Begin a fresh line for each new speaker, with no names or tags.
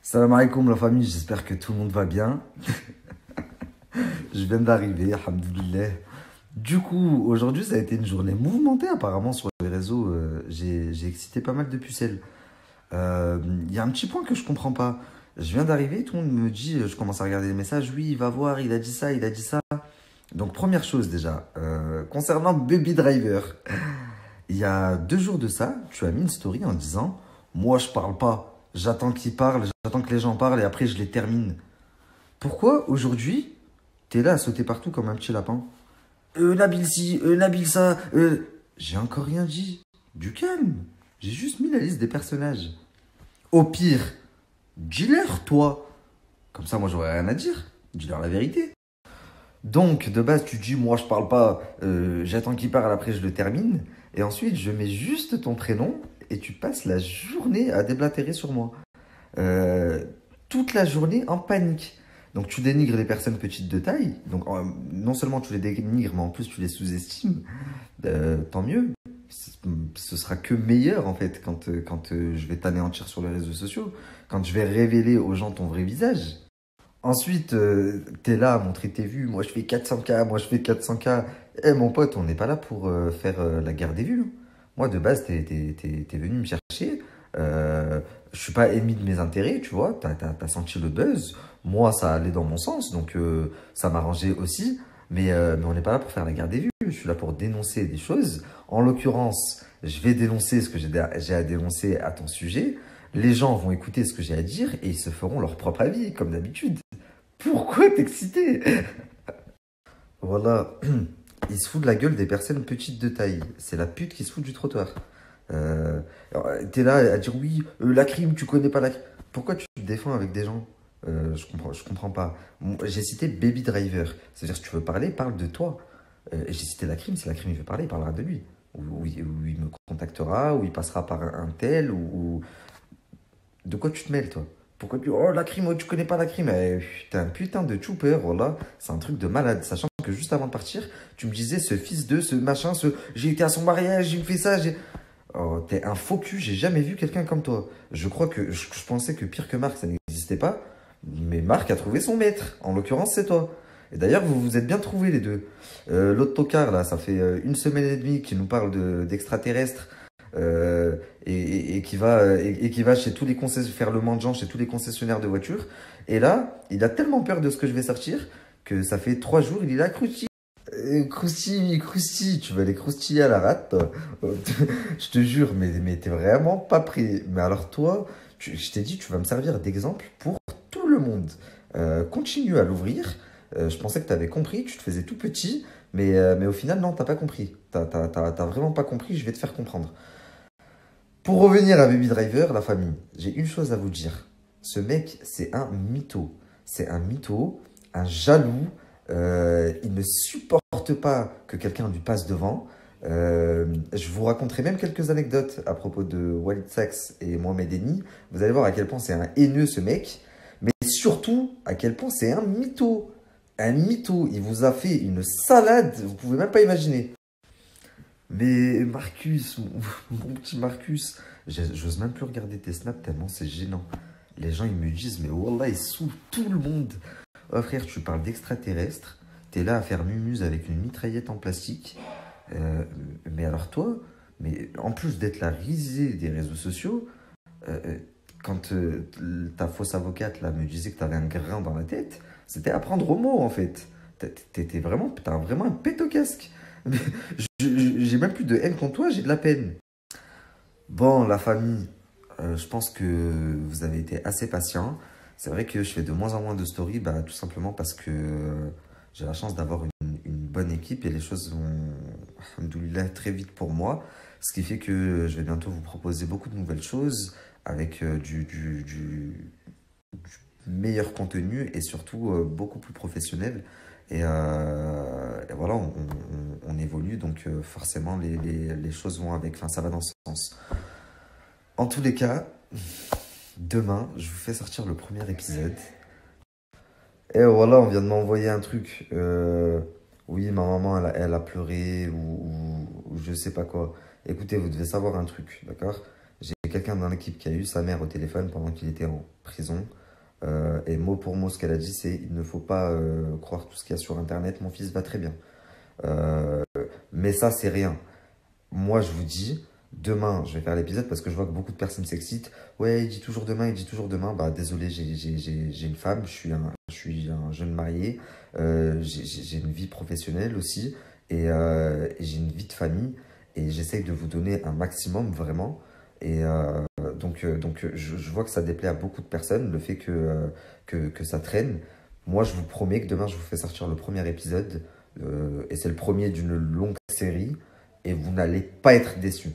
Salam alaikum la famille, j'espère que tout le monde va bien. Je viens d'arriver, alhamdoulilah. Du coup, aujourd'hui ça a été une journée mouvementée apparemment sur les réseaux. J'ai excité pas mal de pucelles. Il y a un petit point que je comprends pas. Je viens d'arriver, tout le monde me dit, je commence à regarder les messages, oui, il va voir, il a dit ça, il a dit ça. Donc première chose déjà, concernant Baby Driver, il y a 2 jours de ça, tu as mis une story en disant, moi je parle pas, j'attends qu'il parle, j'attends que les gens parlent et après je les termine. Pourquoi aujourd'hui, t'es là à sauter partout comme un petit lapin? Nabil si, Nabil ça, J'ai encore rien dit. Du calme. J'ai juste mis la liste des personnages. Au pire, dis-leur, toi. Comme ça, moi, j'aurais rien à dire. Dis-leur la vérité. Donc, de base, tu dis, moi, je parle pas, j'attends qu'il parle, après, je le termine. Et ensuite, je mets juste ton prénom et tu passes la journée à déblatérer sur moi. Euh, Toute la journée en panique. Donc, tu dénigres les personnes petites de taille. Donc, non seulement tu les dénigres, mais en plus, tu les sous-estimes. Tant mieux. Ce sera que meilleur, en fait, quand je vais t'anéantir sur les réseaux sociaux. Quand je vais révéler aux gens ton vrai visage. Ensuite, t'es là à montrer tes vues. Moi, je fais 400K. Moi, je fais 400K. Eh, mon pote, on n'est pas là pour faire la guerre des vues, hein. Moi, de base, t'es venu me chercher. Je suis pas ennemi de mes intérêts, tu vois. T'as senti le buzz. Moi, ça allait dans mon sens, donc ça m'arrangeait aussi. Mais on n'est pas là pour faire la guerre des vues. Je suis là pour dénoncer des choses. En l'occurrence, je vais dénoncer ce que j'ai à dénoncer à ton sujet. Les gens vont écouter ce que j'ai à dire et ils se feront leur propre avis, comme d'habitude. Pourquoi t'exciter? Voilà. Il se fout de la gueule des personnes petites de taille. C'est la pute qui se fout du trottoir. Euh, T'es là à dire oui, la crime, tu connais pas la crime. Pourquoi tu te défends avec des gens? Je comprends pas. J'ai cité Baby Driver. C'est-à-dire, si tu veux parler, parle de toi. Et j'ai cité la crime. Si la crime il veut parler, il parlera de lui. Ou il me contactera, ou il passera par un tel, de quoi tu te mêles, toi? Pourquoi tu... Oh, la crime, oh, tu connais pas la crime. T'es un putain de chooper, voilà. C'est un truc de malade. Sachant que juste avant de partir, tu me disais, ce fils de, ce machin, ce... J'ai été à son mariage, il me fait ça, j'ai... Oh, t'es un faux cul, j'ai jamais vu quelqu'un comme toi. Je crois que... Je pensais que pire que Marc, ça n'existait pas. Mais Marc a trouvé son maître. En l'occurrence, c'est toi. Et d'ailleurs, vous vous êtes bien trouvés, les deux. L'autre tocard, là, ça fait 1 semaine et demie qu'il nous parle d'extraterrestres. Et qui va chez tous les faire le mendiant chez tous les concessionnaires de voitures. Et là, il a tellement peur de ce que je vais sortir que ça fait 3 jours, il est là, croustille. Croustille, croustille, tu vas les croustiller à la rate, toi. Je te jure, mais t'es vraiment pas prêt. Mais alors toi, je t'ai dit, tu vas me servir d'exemple pour tout le monde. Continue à l'ouvrir. Je pensais que t'avais compris, tu te faisais tout petit, mais au final, non, t'as pas compris. T'as vraiment pas compris, je vais te faire comprendre. Pour revenir à Baby Driver, la famille, j'ai une chose à vous dire. Ce mec, c'est un mytho. C'est un mytho, un jaloux. Il ne supporte pas que quelqu'un lui passe devant. Je vous raconterai même quelques anecdotes à propos de Walid Saks et Mohamed Eni. Vous allez voir à quel point c'est un haineux, ce mec. Mais surtout, à quel point c'est un mytho. Un mytho. Il vous a fait une salade, vous pouvez même pas imaginer. Mais Marcus, mon petit Marcus, j'ose même plus regarder tes snaps tellement c'est gênant. Les gens ils me disent, mais Wallah, ils saoulent tout le monde. Oh frère, tu parles d'extraterrestres, t'es là à faire mumuse avec une mitraillette en plastique. Mais alors toi, mais en plus d'être la risée des réseaux sociaux, quand ta fausse avocate là me disait que t'avais un grain dans la tête, c'était à prendre au mot en fait. T'as vraiment un pet au casque. J'ai même plus de haine contre toi, j'ai de la peine. Bon, la famille, je pense que vous avez été assez patient. C'est vrai que je fais de moins en moins de stories, bah, tout simplement parce que j'ai la chance d'avoir une bonne équipe et les choses vont, alhamdoulilah, très vite pour moi. Ce qui fait que je vais bientôt vous proposer beaucoup de nouvelles choses avec du meilleur contenu et surtout beaucoup plus professionnel. Et voilà, on évolue, donc forcément les choses vont avec, enfin ça va dans ce sens. En tous les cas, demain, je vous fais sortir le premier épisode. Et voilà, on vient de m'envoyer un truc. Oui, ma maman, elle a pleuré ou je sais pas quoi. Écoutez, vous devez savoir un truc, d'accord? J'ai quelqu'un dans l'équipe qui a eu sa mère au téléphone pendant qu'il était en prison. Et mot pour mot, ce qu'elle a dit, c'est il ne faut pas croire tout ce qu'il y a sur Internet, mon fils va très bien. Euh, mais ça, c'est rien. Moi, je vous dis, demain, je vais faire l'épisode parce que je vois que beaucoup de personnes s'excitent. Ouais, il dit toujours demain, il dit toujours demain. Bah, désolé, j'ai une femme, je suis un jeune marié, j'ai une vie professionnelle aussi, et j'ai une vie de famille, et j'essaye de vous donner un maximum, vraiment. Donc, je vois que ça déplaît à beaucoup de personnes, le fait que ça traîne. Moi, je vous promets que demain, je vous fais sortir le premier épisode, et c'est le premier d'une longue série, et vous n'allez pas être déçus.